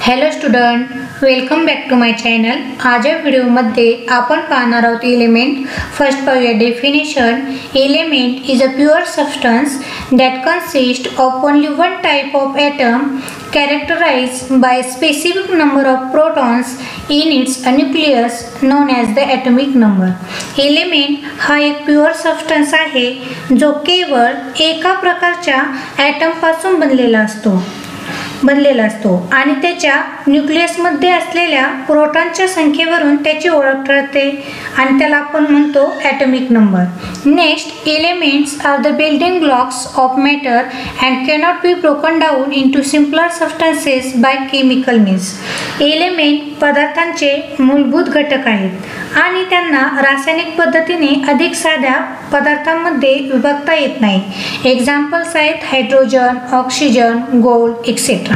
Hello student, welcome back to my channel. आज या व्हिडिओमध्ये आपण पाहणार आहोत एलिमेंट. फर्स्ट पाहूया definition. Element is a pure substance that consist of only one type of atom characterized by a specific number of protons in its nucleus known as the atomic number. Element हा एक pure substance आहे जो केवळ एका प्रकारच्या item पासून बनलेला असतो आणि त्याच्या न्यूक्लियसमध्ये असलेल्या प्रोटॉनच्या संख्येवरून त्याची ओळख ठरते आणि त्याला आपण म्हणतो atomic number. Next, elements are the building blocks of matter and cannot be broken down into simpler substances by chemical means. Element पदार्थांचे मूलभूत घटक आहेत आणि त्यांना रासायनिक पद्धतीने अधिक साध्या पदार्थांमध्ये विभागता येत नाही. एक्झाम्पल्स आहेत हायड्रोजन, ऑक्सिजन, गोल्ड एक्सेट्रा.